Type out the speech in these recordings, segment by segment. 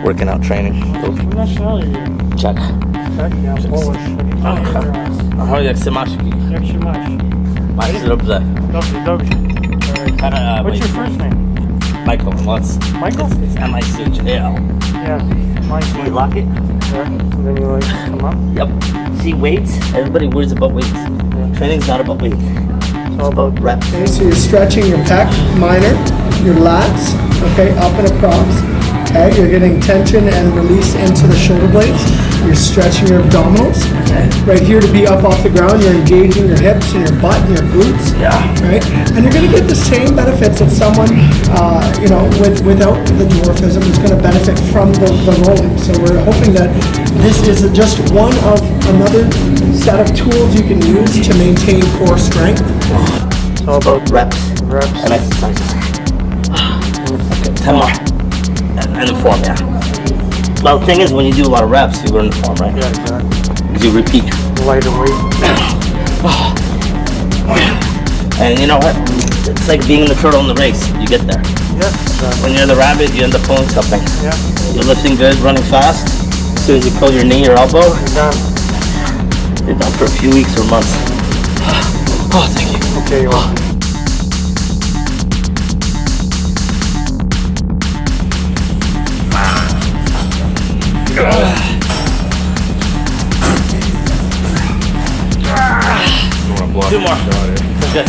working out training. What nationality are you? Czech. Czech? Yeah, I'm Polish. Ahoj, jak se máš? Jak się masz? Máš se dobře. Dobrze, dobrze. What's your first name? Michael. What's Michael? It's M-I-C-H-A-L. Yeah, mine's You lock it? Yeah, and then you like come up. Yep. See, weights, everybody worries about weights. Training's not about weight. It's all about reps. Okay, so you're stretching your pec minor, your lats, okay, up and across. Okay, you're getting tension and release into the shoulder blades. You're stretching your abdominals. Right here to be up off the ground, you're engaging your hips and your butt and your glutes. Yeah. Right? And you're going to get the same benefits that someone, without the dwarfism is going to benefit from the rolling. So we're hoping that this is just one of another set of tools you can use to maintain core strength. It's all about reps and exercises. Okay, 10 more. And the form, yeah. Well, the thing is, when you do a lot of reps, you learn the form, right? Yeah, exactly. Because you repeat. Lighter weight. And you know what? It's like being the turtle in the race. You get there. Yeah, exactly. When you're the rabbit, you end up pulling something. Yeah. You're lifting good, running fast. As soon as you pull your knee or elbow, You're done. you're done for a few weeks or months. Oh, thank you. Okay, you are. Two more. Good.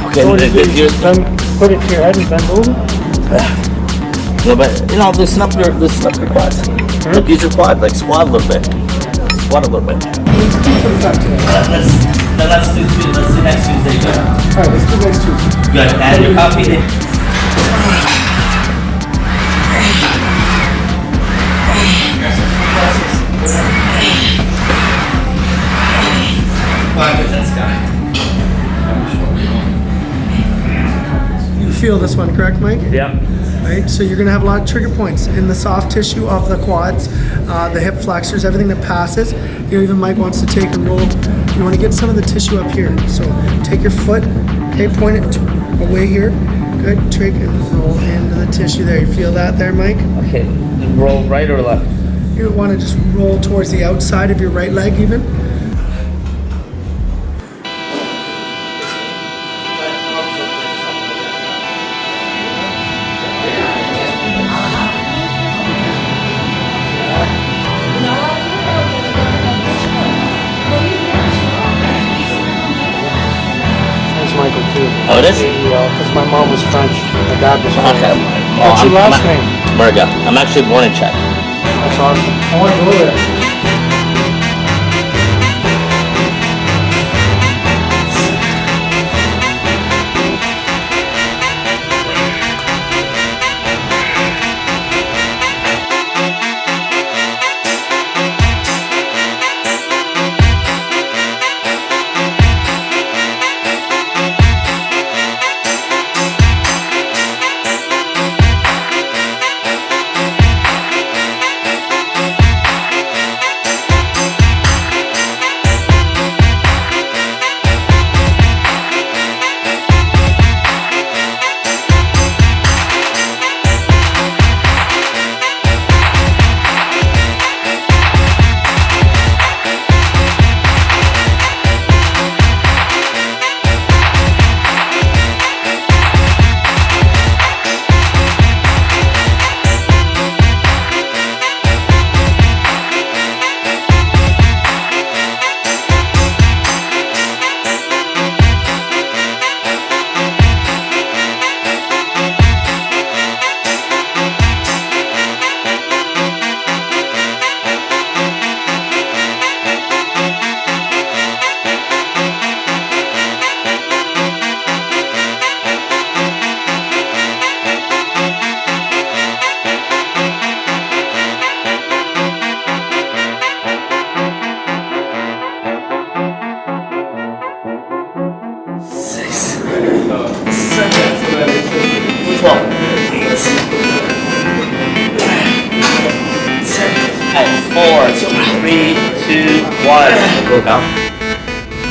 Okay, So what do you do? here's Then put it to your head and bend over? no, but you know, loosen up your quads. Like, use your quad, like squat a little bit. Squat a little bit. Let's do some time today. Let's do next Tuesday. Good. Alright, let's do next Tuesday. Good. Add your coffee. You feel this one, correct, Mike? Yeah. Right, so you're going to have a lot of trigger points in the soft tissue of the quads, the hip flexors, everything that passes. You know, even Mike wants to take and roll. You want to get some of the tissue up here. So take your foot, okay, point it away here. Good, take and roll into the tissue there. You feel that there, Mike? Okay. Roll right or left? You want to just roll towards the outside of your right leg even. Michael too. Oh, it is? Because my mom was French. My dad was French. Okay. What's your last name? Murga. I'm actually born in Czech. That's awesome. I want to go there.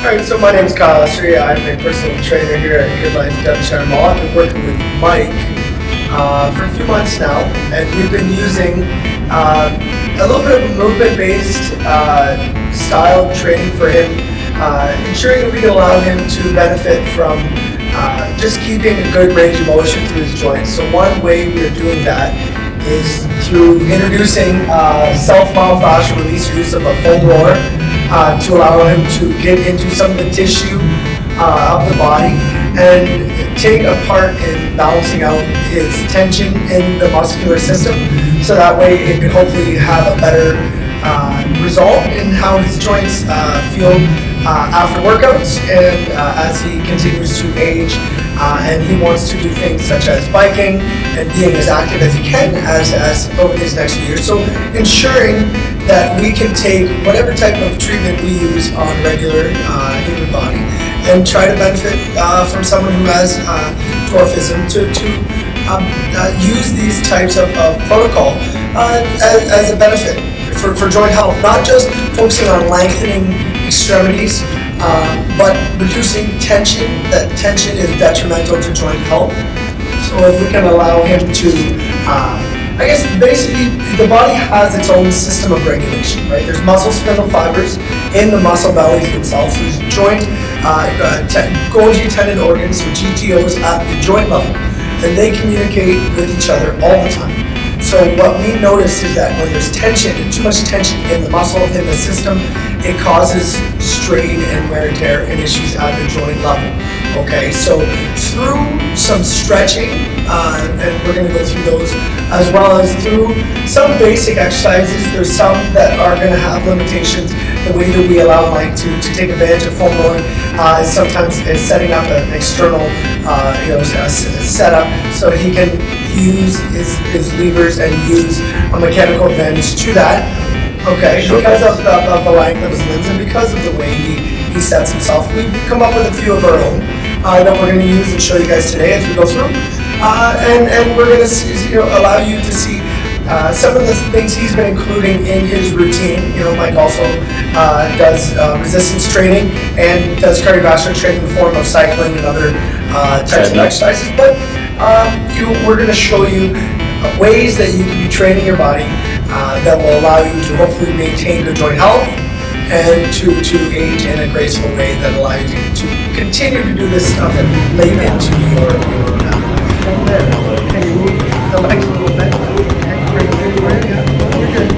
Alright, so my name's Kyle Estria. I'm a personal trainer here at Goodlife, Devinshire Mall. I've been working with Mike for a few months now, and we've been using a little bit of a movement-based style of training for him, ensuring that we can allow him to benefit from just keeping a good range of motion through his joints. So one way we are doing that is through introducing self-myofascial release use of a foam roller to allow him to get into some of the tissue of the body and take a part in balancing out his tension in the muscular system, so that way it can hopefully have a better result in how his joints feel after workouts and as he continues to age and he wants to do things such as biking and being as active as he can as over these next few years. So ensuring that we can take whatever type of treatment we use on regular human body and try to benefit from someone who has dwarfism to use these types of protocol as a benefit for joint health, not just focusing on lengthening extremities, but reducing tension. That tension is detrimental to joint health. So if we can allow him to, I guess basically the body has its own system of regulation, right? There's muscle spindle fibers in the muscle bellies themselves. There's joint, Golgi tendon organs, or GTOs at the joint level, and they communicate with each other all the time. So what we notice is that when there's tension, and too much tension in the muscle, in the system, it causes strain and wear and tear and issues at the joint level. Okay, so through some stretching, and we're going to go through those, as well as through some basic exercises. There's some that are going to have limitations. The way that we allow Mike to take advantage of foam rolling is sometimes setting up an external setup so he can use his levers and use a mechanical advantage to that. Okay, because of the length of his limbs and because of the way he sets himself, we've come up with a few of our own that we're going to use and show you guys today as we go through. And we're going to allow you to see some of the things he's been including in his routine. Mike also does resistance training and does cardiovascular training in the form of cycling and other types of exercises. But we're going to show you ways that you can be training your body that will allow you to hopefully maintain good joint health and to age in a graceful way that allows you to continue to do this stuff and late into your from there. Can you move the legs a little bit? Okay, bring it forward. Yeah, you're good.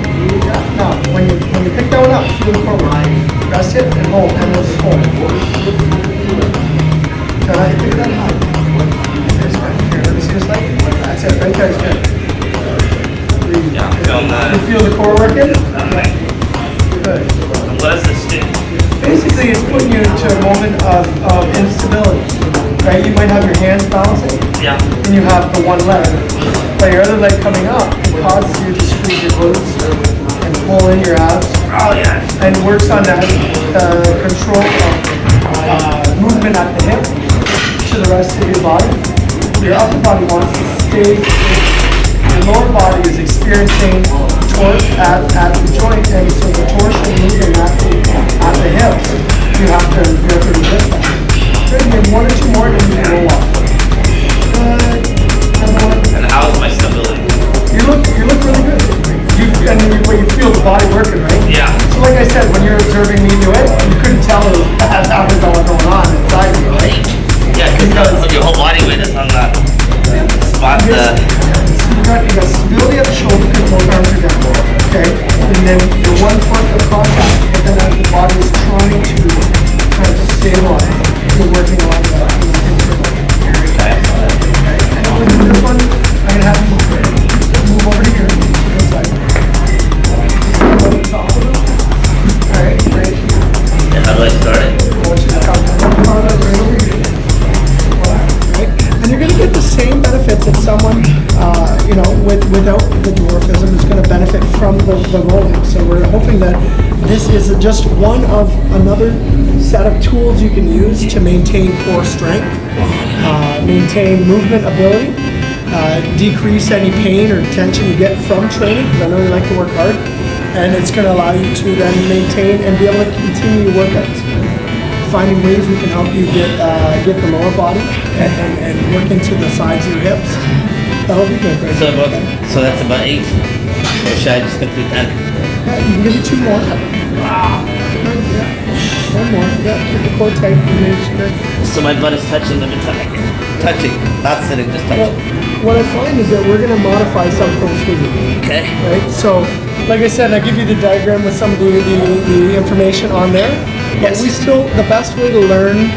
Now, when you pick that one up, feel the core line. Rest it and hold, and then just hold. Try to pick that high. That's good. Here, let me see this leg. That's it. Right there is good. Yeah, you feel the core working? Good. What does this do? Basically, it's putting you into a moment of instability, right? You might have your hands balancing, and you have the one leg, but your other leg coming up causes you to squeeze your glutes and pull in your abs, and works on that control of movement at the hip to the rest of your body. Your upper body wants to stay. Your lower body is experiencing torque at the joint, and so the torsion moving at the hips, you have to resist that. Good, maybe one or two more, then you can roll off. Good. And how is my stability? You look really good. And when you feel the body working, right? Yeah. So like I said, when you're observing me do it, you couldn't tell that was all going on inside of you, right? Yeah, because of your whole body weight is on that spot. You got stability at the shoulder because both arms are down. Okay? And then the one foot of contact, and then as the body is trying to stabilize, you're working on that internal. Okay? And with this one, I'm going to have you move over to here. This side. Alright, great. Yeah, how do I start it? I want you to come right over here. And you're going to get the same benefits that someone, without the dwarfism is going to benefit from the rolling. So we're hoping that this is just one of another set of tools you can use to maintain core strength, maintain movement ability, decrease any pain or tension you get from training, because I know you like to work hard, and it's going to allow you to then maintain and be able to continue your workouts. Finding ways we can help you get the lower body and work into the sides of your hips That'll be good, right? So that's about 8. Or should I just complete 10? Yeah, you can give me 2 more. Yeah. 1 more. Yeah, keep the core tight. So my butt is touching the metallic. Touching, not sitting, just touching. What I find is that we're going to modify some things for you. Okay. Right? So, like I said, I give you the diagram with some of the information on there. But Yes. we still, the best way to learn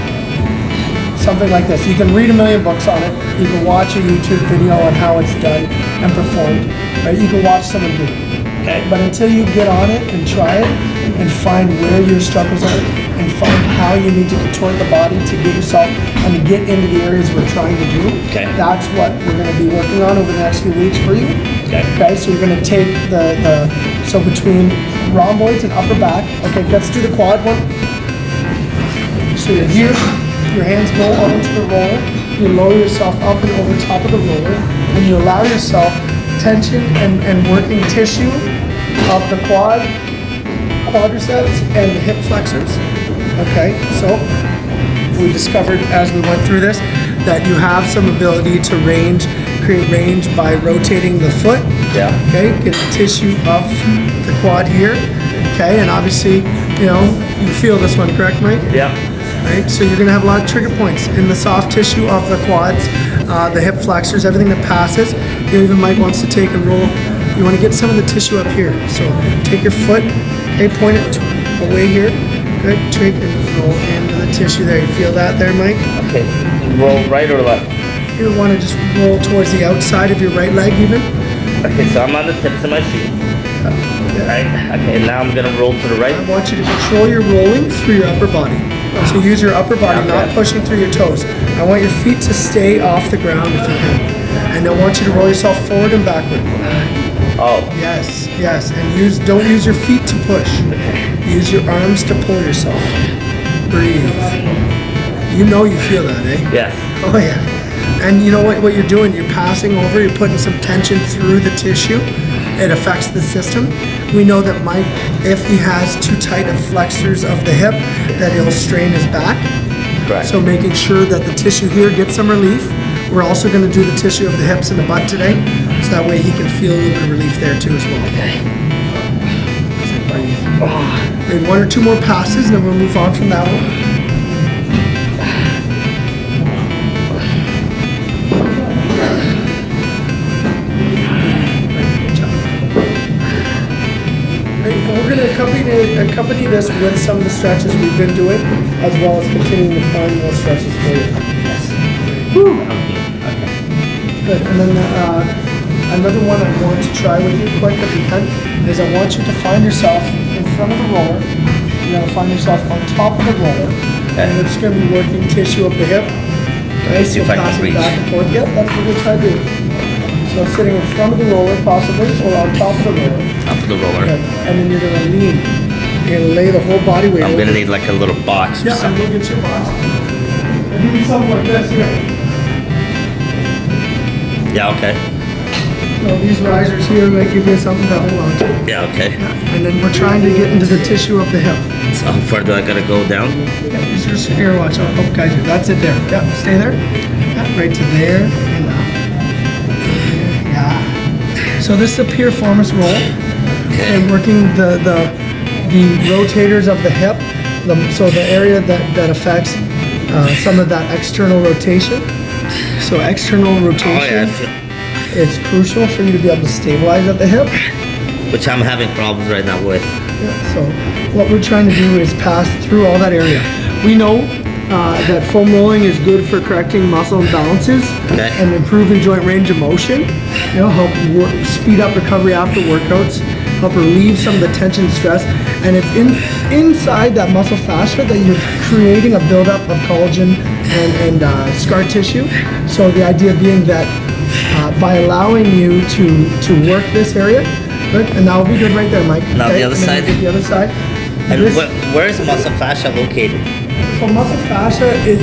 something like this, you can read a million books on it. You can watch a YouTube video on how it's done and performed. Right? You can watch someone do it. Okay. But until you get on it and try it and find where your struggles are and find how you need to contort the body to get yourself and to get into the areas we're trying to do, Okay. that's what we're going to be working on over the next few weeks for you. Okay. Okay, so you're going to take so between rhomboids and upper back. Okay, let's do the quad one. So you're here, your hands go onto the roller, you lower yourself up and over top of the roller, and you allow yourself tension and working tissue of the quadriceps and the hip flexors. Okay, so we discovered as we went through this that you have some ability to create range by rotating the foot. Yeah. Okay, get the tissue of the quad here. Okay, and obviously, you feel this one, correct, Mike? Yeah. Right, so you're gonna have a lot of trigger points in the soft tissue of the quads, the hip flexors, everything that passes. Even Mike wants to take and roll. You want to get some of the tissue up here. So take your foot, okay, point it away here. Good, take and roll into the tissue there. You feel that there, Mike? Okay. Roll right or left? You want to just roll towards the outside of your right leg even. Okay, so I'm on the tips of my feet. Right? Okay, now I'm gonna roll to the right. I want you to control your rolling through your upper body. So use your upper body, Okay. not pushing through your toes. I want your feet to stay off the ground if you can. And I want you to roll yourself forward and backward. Oh. Yes, and don't use your feet to push. Use your arms to pull yourself. Breathe. You know you feel that, eh? Yes. Oh yeah. And you know what you're doing? You're passing over, you're putting some tension through the tissue. It affects the system. We know that Mike, if he has too tight of flexors of the hip, that he'll strain his back. Correct. So making sure that the tissue here gets some relief. We're also going to do the tissue of the hips and the butt today, so that way he can feel a little bit of relief there too as well. Okay. Maybe 1 or 2 more passes, and then we'll move on from that one. We're going to accompany this with some of the stretches we've been doing, as well as continuing to find more stretches for you. Woo. Good. And then another one I want to try with you quick if you can is I want you to find yourself in front of the roller. You're going to find yourself on top of the roller. And you're just going to be working tissue of the hip. Okay, See if I can passing reach. back and forth. Yep, that's what we're trying to do. So sitting in front of the roller possibly, or on top of the roller. Up the roller. Good. And then you're going to lean. You're going to lay the whole body weight I'm over. gonna need like a little box or Yeah, and something. we'll get your box. And do something like this here. Yeah, okay. So these risers here might give you something to hold on to. Yeah, okay. And then we're trying to get into the tissue of the hip. So how far do I gotta go down? Yeah, just here, watch out. Oh, guys, that's it there. Yeah, stay there. Yeah, right to there and up. Yeah. So this is a piriformis roll. Okay. And working the rotators of the hip, so the area that affects some of that external rotation. So external Oh rotation yeah, is crucial for you to be able to stabilize at the hip. which I'm having problems right now with. Yeah, so what we're trying to do is pass through all that area. We know that foam rolling is good for correcting muscle imbalances and improving joint range of motion. Help speed up recovery after workouts, help relieve some of the tension and stress. And it's inside that muscle fascia that you're creating a buildup of collagen and scar tissue. So the idea being that by allowing you to work this area, good, and that will be good right there, Mike. Now the other and then side? get the other side. And where is muscle fascia located? So muscle fascia is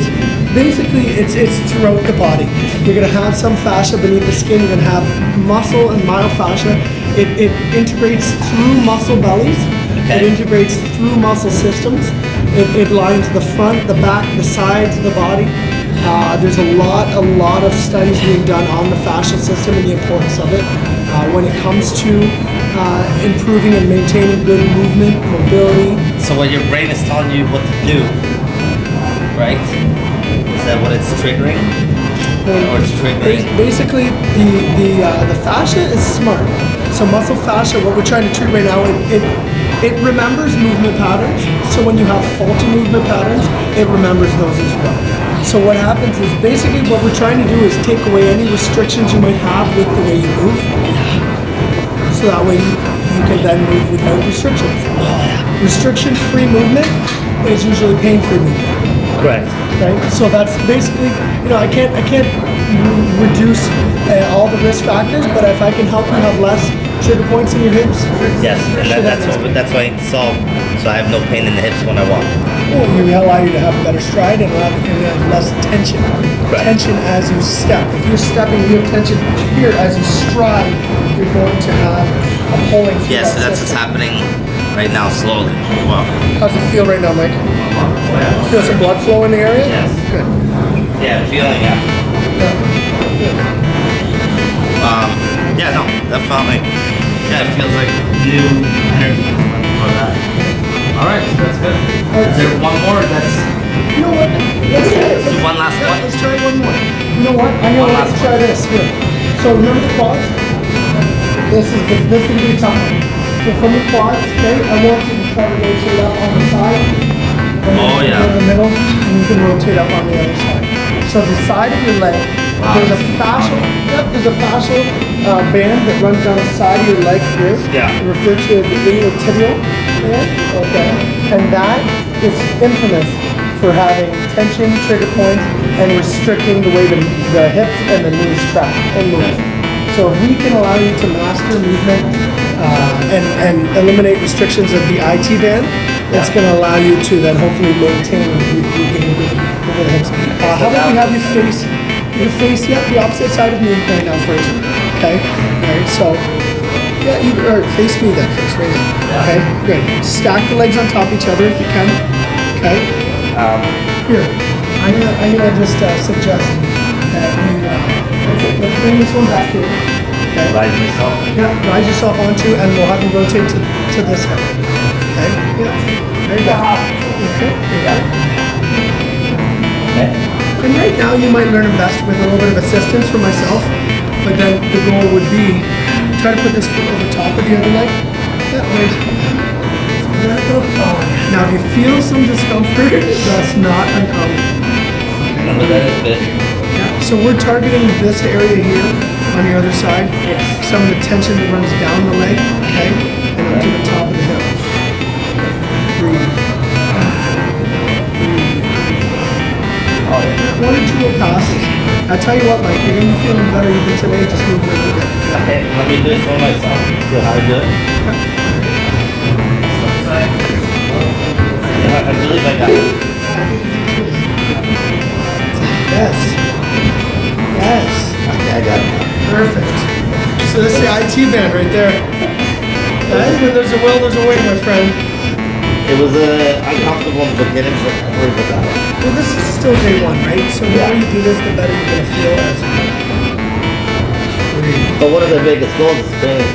basically it's throughout the body. You're gonna have some fascia beneath the skin. You're gonna have muscle and myofascia. It integrates through muscle bellies. It integrates through muscle systems. It lines the front, the back, the sides of the body. There's a lot of studies being done on the fascial system and the importance of it when it comes to improving and maintaining good movement, mobility. So what your brain is telling you what to do, right? Is that what it's triggering? Or it's triggering? Basically, the fascia is smart. So muscle fascia, what we're trying to treat right now, it remembers movement patterns. So when you have faulty movement patterns, it remembers those as well. So what happens is basically what we're trying to do is take away any restrictions you might have with the way you move. So that way you can then move without restrictions. Restriction-free movement is usually pain-free movement. Correct. Right? So that's basically, I can't reduce all the risk factors, but if I can help you have less trigger points in your hips. Yes, and that's why it's solved. So I have no pain in the hips when I walk. Well, you allow you to have a better stride and have less tension. Correct. Tension as you step. If you're stepping, you have tension here. As you stride, you're going to have a pulling. Yes, so that's what's happening right now, slowly. Wow. How's it feel right now, Mike? Feel some blood flow in the area? Yes. Good. Yeah, feeling, yeah. Good. Yeah, no, definitely. Yeah, it feels like new energy. Alright, so that's good. Is there one more that's... You know what? Let's try it. Do one last one? Let's try one more. You know what? I'm going to try this here. So remember the quads? This is going to be tough. So from the quads, okay, I want you to try to rotate up on the side. Oh, yeah. In the middle, and you can rotate up on the other side. So the side of your leg, there's a fascial, band that runs down the side of your leg here. Yeah. Referred to as the iliotibial band. Okay. And that is infamous for having tension, trigger points, and restricting the way the hips and the knees track and move. So if we can allow you to master movement and eliminate restrictions of the IT band, it's going to allow you to then hopefully maintain the hips. How about we have you face the opposite side of me right now first. Okay? Alright, so face me then first right now. Okay? Good. Stack the legs on top of each other if you can. Okay? Here. I'm gonna just suggest that you let's bring this one back here. Okay? Rise myself. Yeah, rise yourself onto, and we'll have you rotate to this hip. Okay? Yeah. There you go. Okay. Okay. And right now you might learn them best with a little bit of assistance from myself, but then the goal would be try to put this foot over top of the other leg. Yeah, right. Now if you feel some discomfort, that's not uncommon. Remember that is good. Yeah, so we're targeting this area here on the other side. Yes. Some of the tension that runs down the leg, okay, and up to the top of the hip. Breathe. Oh, yeah. 1 or 2 passes. I tell you what, Mike, you're gonna be feeling better even today. Just move a little bit. Okay, let me do this for myself. See how I do it. I believe I got it. Yes. Yes. Okay, I got it. Perfect. So that's the IT band right there. That is when there's a will, there's a way, my friend. It was uncomfortable in the beginning, but I believe I got it. Well, this is still day 1, right? So the more you do this, the better you're gonna feel as you breathe. But one of the biggest goals is training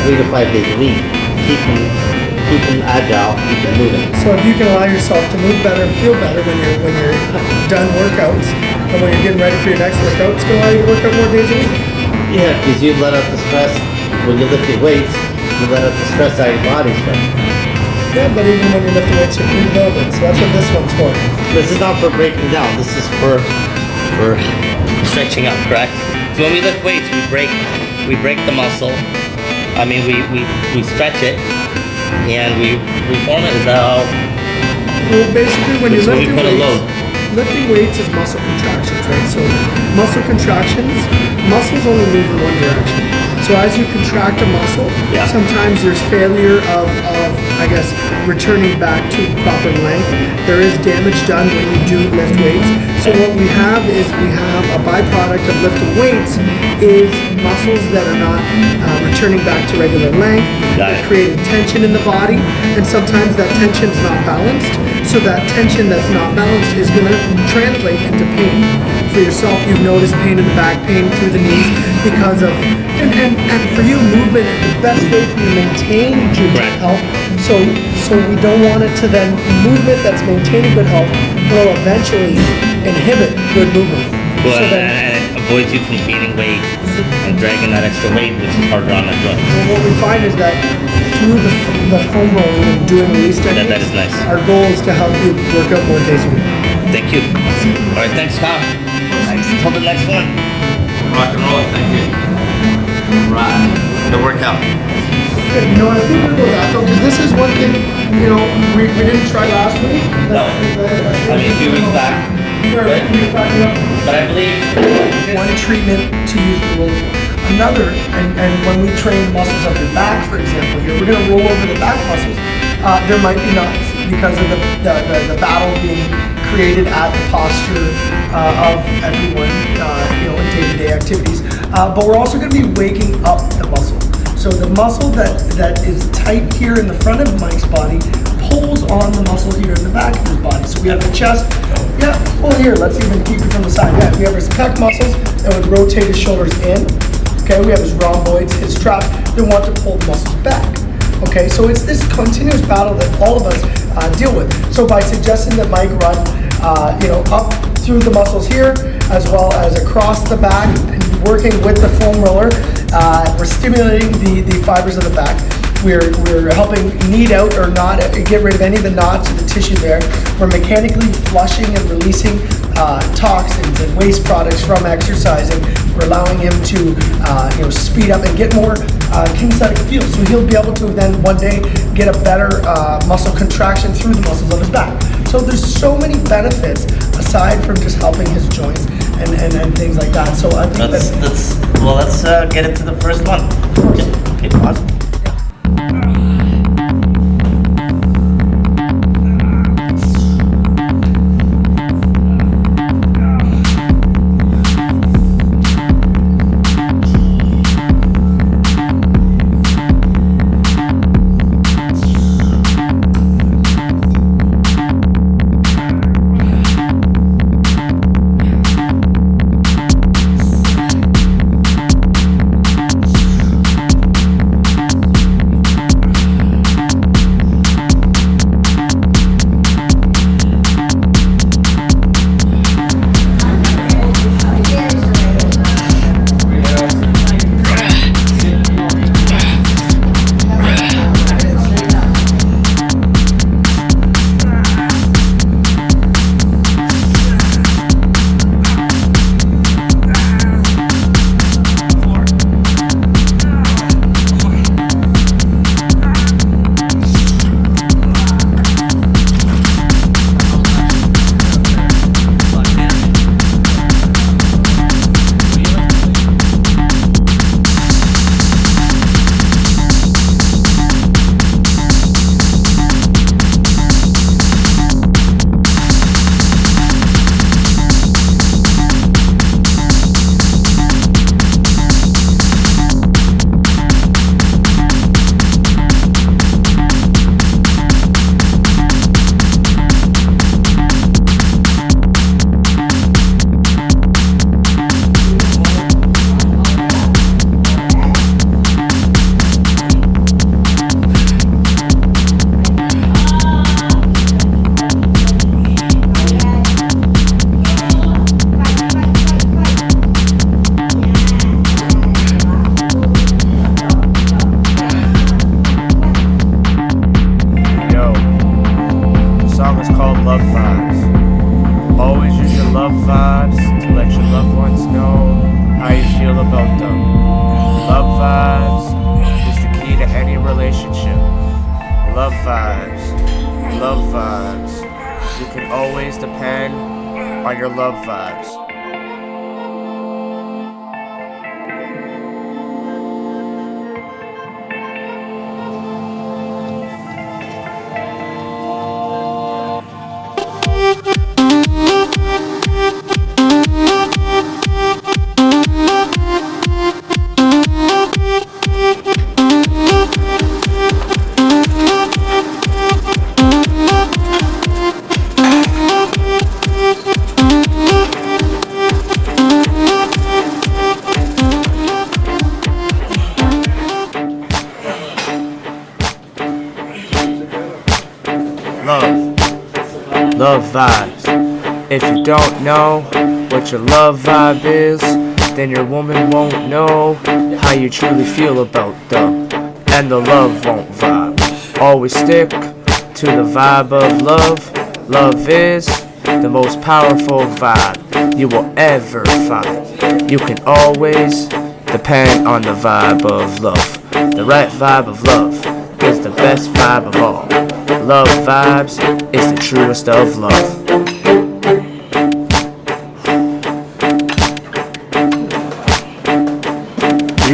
3 to 5 days a week. Keep them agile, keep them moving. So if you can allow yourself to move better and feel better when you're done workouts, and when you're getting ready for your next workout, it's gonna allow you to work out more days a week. Yeah, because you let out the stress when you're lifting weights. You let out the stress out of your body stress. Yeah, but even when you're lifting weights, you're rebuilding. So that's what this one's for. This is not for breaking down. This is for stretching up, correct? So when we lift weights, we break the muscle. I mean, we stretch it and we reform it. Is that how? Well, basically, when you're lifting put a weights, load. lifting weights is muscle contractions, right? So muscle contractions, muscles only move in one direction. So as you contract a muscle, Yeah. sometimes there's failure of, I guess, returning back to proper length. There is damage done when you do lift weights. So what we have is we have a byproduct of lifting weights is muscles that are not returning back to regular length. Got They're it. creating tension in the body, and sometimes that tension is not balanced. So that tension that's not balanced is going to translate into pain. For yourself, you've noticed pain in the back, pain through the knees because of, and for you, movement is the best way for you to maintain good Correct. health. So we don't want it to then, movement that's maintaining good health will eventually inhibit good movement. Well, So and then, it avoids you from gaining weight and dragging that extra weight, which is harder on the joints. well, what we find is that through the foam rolling and doing release techniques, That is nice. our goal is to help you work out more days a week. Thank you. All right, thanks, Kyle. Thanks. Until the next one. Rock and roll. Thank you. Right. The workout. You know, I think we're going back though, because this is one thing, you know, we didn't try last week. No. I mean, a few weeks back. Right. But I believe One treatment to use the roller for. Another, and when we train the muscles of your back, for example, here, we're going to roll over the back muscles. There might be knots because of the battle being created at the posture of everyone, you know, in day-to-day activities. But we're also going to be waking up the muscle. So the muscle that is tight here in the front of Mike's body pulls on the muscle here in the back of his body. So we have the chest. Yeah, well here, let's even keep it from the side. Yeah, we have his pec muscles that would rotate his shoulders in. Okay, we have his rhomboids, his traps that want to pull the muscles back. Okay, so it's this continuous battle that all of us deal with. So by suggesting that Mike run, you know, up through the muscles here, as well as across the back, and working with the foam roller, we're stimulating the fibers of the back. We're helping knead out or not get rid of any of the knots or the tissue there. We're mechanically flushing and releasing toxins and waste products from exercising. We're allowing him to you know, speed up and get more kinesthetic feel. So he'll be able to then one day get a better muscle contraction through the muscles of his back. So there's so many benefits aside from just helping his joints and things like that. So I think let's get into the first one. Okay, pause. On your love vibes. Love vibes. If you don't know what your love vibe is, then your woman won't know how you truly feel about them, and the love won't vibe. Always stick to the vibe of love. Love is the most powerful vibe you will ever find. You can always depend on the vibe of love. The right vibe of love is the best vibe of all. Love vibes is the truest of love.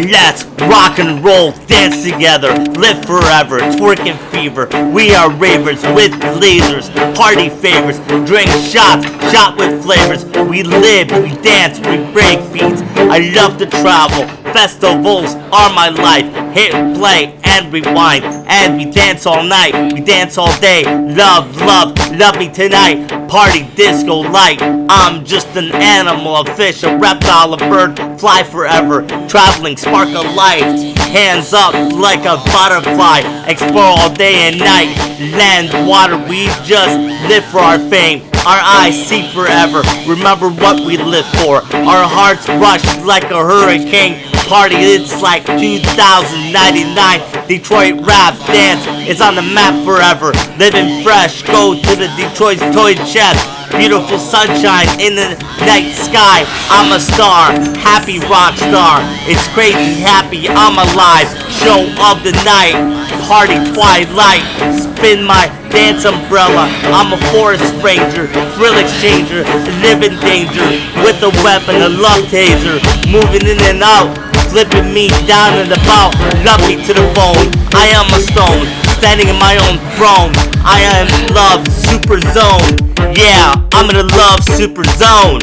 Let's rock and roll, dance together, live forever, twerking fever. We are ravers with lasers, party favors, drink shots, shot with flavors. We live, we dance, we break beats. I love to travel, festivals are my life. Hit play and rewind, and we dance all night, we dance all day. Love, love me tonight. Party, disco, light. I'm just an animal, a fish, a reptile, a bird, fly forever, traveling, spark of life. Hands up like a butterfly, explore all day and night. Land, water, we just live for our fame. Our eyes see forever, remember what we live for. Our hearts rush like a hurricane. Party, it's like 2099. Detroit rap dance is on the map forever. Living fresh, go to the Detroit toy chest. Beautiful sunshine in the night sky. I'm a star, happy rock star. It's crazy happy, I'm alive. Show of the night, party twilight. Spin my dance umbrella. I'm a forest ranger, thrill exchanger, live in danger. With a weapon, a love taser. Moving in and out, flipping me down and about. Love me to the bone. I am a stone, standing in my own throne. I am love super zone. Yeah, I'm in a love super zone.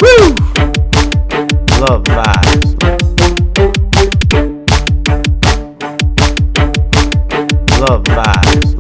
Woo! Love vibes. Love vibes.